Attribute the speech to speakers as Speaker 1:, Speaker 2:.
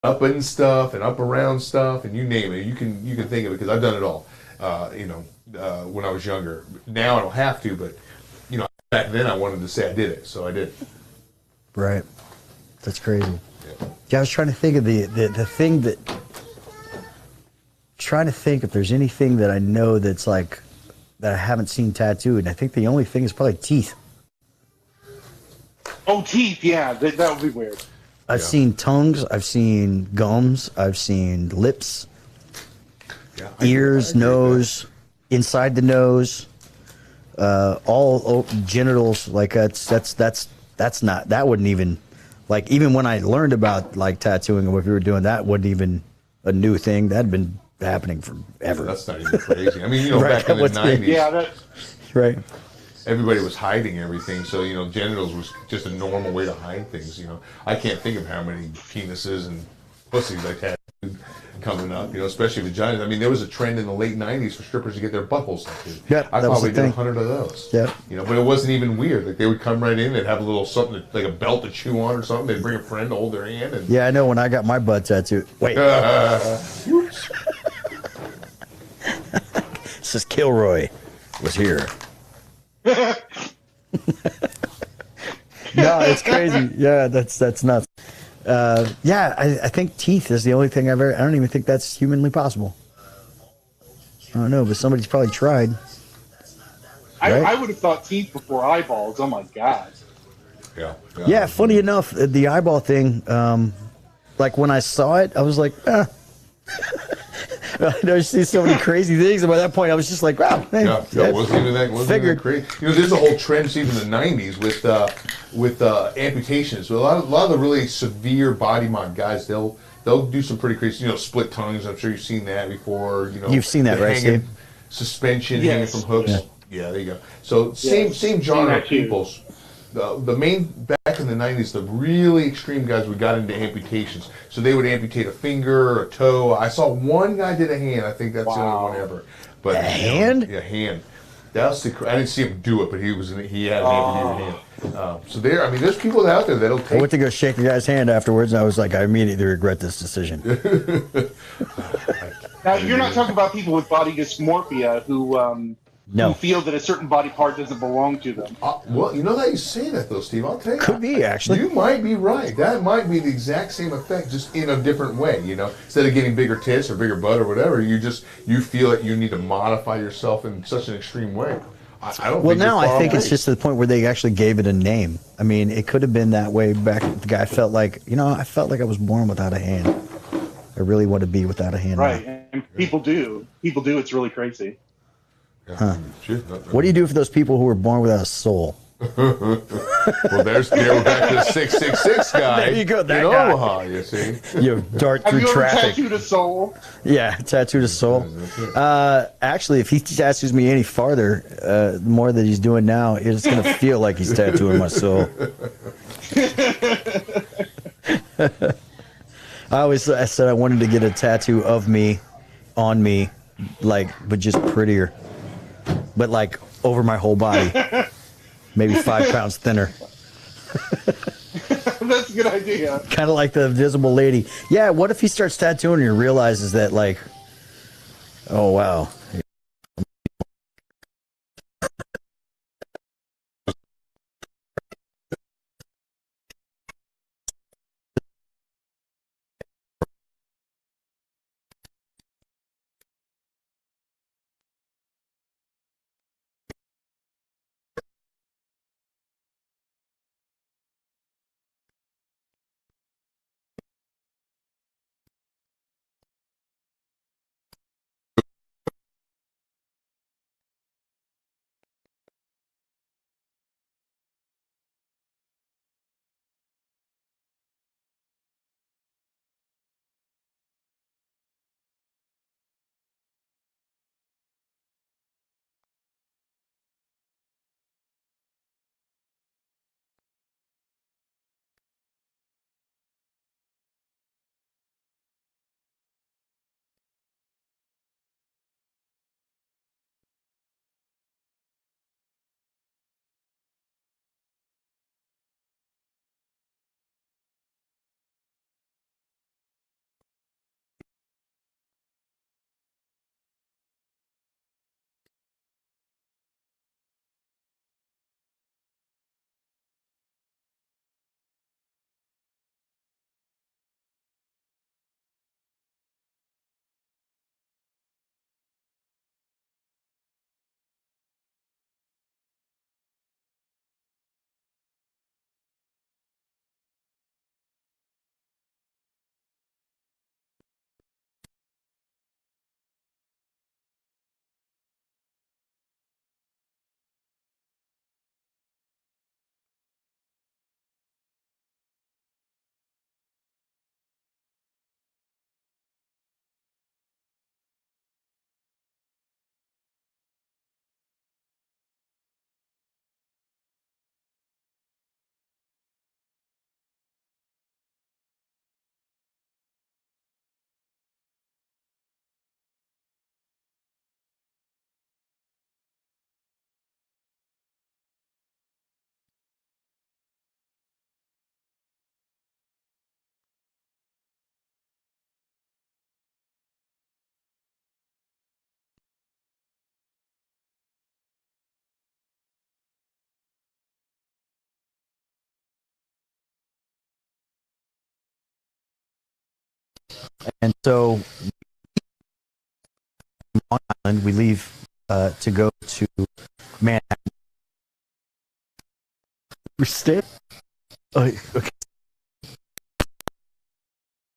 Speaker 1: up and stuff and up around stuff and you name it. You can think of it because I've done it all. When I was younger. Now I don't have to, but back then I wanted to say I did it, so I did.
Speaker 2: Right. That's crazy.
Speaker 1: Yeah.
Speaker 2: Yeah, I was trying to think of the thing that, trying to think if there's anything that I know that's like, that I haven't seen tattooed. And I think the only thing is probably teeth.
Speaker 3: Oh, teeth. Yeah, that would be weird.
Speaker 2: I've seen tongues, I've seen gums, I've seen lips, ears, nose, inside the nose, all genitals. Like that's not, that wouldn't even, like, even when I learned about like tattooing and what we were doing, that wasn't even a new thing. That'd been happening forever.
Speaker 1: That's not even crazy. I mean,
Speaker 2: Right,
Speaker 1: back in the
Speaker 2: what's the-
Speaker 1: 90s,
Speaker 3: Yeah,
Speaker 2: Right.
Speaker 1: everybody was hiding everything, so genitals was just a normal way to hide things. I can't think of how many penises and pussies I tattooed coming up. Especially vaginas. I mean, there was a trend in the late '90s for strippers to get their buttholes tattooed.
Speaker 2: Yeah,
Speaker 1: I
Speaker 2: that was
Speaker 1: probably
Speaker 2: the
Speaker 1: did
Speaker 2: thing.
Speaker 1: 100 of those.
Speaker 2: Yeah.
Speaker 1: But it wasn't even weird. Like they would come right in, they'd have a little something like a belt to chew on or something. They'd bring a friend to hold their hand, and
Speaker 2: Yeah, I know when I got my butt tattooed. Wait,
Speaker 1: Whoops.
Speaker 2: it says Kilroy was here. No, it's crazy. Yeah, that's nuts. Yeah, I think teeth is the only thing I've ever. I don't even think that's humanly possible. I don't know, but somebody's probably tried. Right?
Speaker 3: I would have thought teeth before eyeballs. Oh my god.
Speaker 2: Yeah, funny enough, the eyeball thing. Like when I saw it, I was like, ah. I never see so many crazy things, and by that point, I was just like, wow. Hey,
Speaker 1: It wasn't even that. Wasn't even that crazy. There's a whole trend, even in the '90s, with amputations. So a lot of the really severe body mod guys, they'll do some pretty crazy, split tongues. I'm sure you've seen that before.
Speaker 2: You've seen that,
Speaker 1: the
Speaker 2: right,
Speaker 1: hanging,
Speaker 2: Steve?
Speaker 1: suspension
Speaker 3: Yes.
Speaker 1: hanging from hooks. Yeah, there you go. So same
Speaker 3: Seen
Speaker 1: genre
Speaker 3: that
Speaker 1: of
Speaker 3: too.
Speaker 1: people. The main back in the '90s, the really extreme guys we got into amputations. So they would amputate a finger, a toe. I saw one guy did a hand. I think that's the only one ever. But
Speaker 2: A hand?
Speaker 1: Yeah, hand. That was I didn't see him do it, but he had an amputated hand. So there's people out there that'll
Speaker 2: I
Speaker 1: take.
Speaker 2: went to go shake the guy's hand afterwards, and I was like, I immediately regret this decision.
Speaker 3: Now you're not talking about people with body dysmorphia who
Speaker 2: No.
Speaker 3: feel that a certain body part doesn't belong to them.
Speaker 1: Well, that you say that though, Steve. I'll tell you.
Speaker 2: Could be, actually.
Speaker 1: You might be right. That might be the exact same effect, just in a different way. Instead of getting bigger tits or bigger butt or whatever, you feel that you need to modify yourself in such an extreme way. I don't.
Speaker 2: Well,
Speaker 1: think
Speaker 2: now
Speaker 1: you're far
Speaker 2: I think
Speaker 1: away.
Speaker 2: it's just to the point where they actually gave it a name. I mean, it could have been that way back. The guy felt like, I felt like I was born without a hand. I really want to be without a hand.
Speaker 3: Right,
Speaker 2: now.
Speaker 3: and people do. People do. It's really crazy.
Speaker 1: Yeah.
Speaker 2: What do you do for those people who were born without a soul?
Speaker 1: Well, we're back to the 666 guy.
Speaker 2: There you go, that
Speaker 1: in
Speaker 2: guy.
Speaker 1: Omaha. You see.
Speaker 2: You dart
Speaker 3: Have
Speaker 2: through
Speaker 3: you ever
Speaker 2: traffic.
Speaker 3: tattooed a soul?
Speaker 2: Yeah, tattooed a soul. Actually, if he tattoos me any farther, the more that he's doing now, it's going to feel like he's tattooing my soul. I said I wanted to get a tattoo of me, on me, but just prettier. But like over my whole body. Maybe 5 pounds thinner.
Speaker 3: That's a good idea.
Speaker 2: Kind of like the Invisible Lady. Yeah, what if he starts tattooing and he realizes that, like, oh, wow. And so Long Island, we leave to go to Manhattan. We're staying. Okay.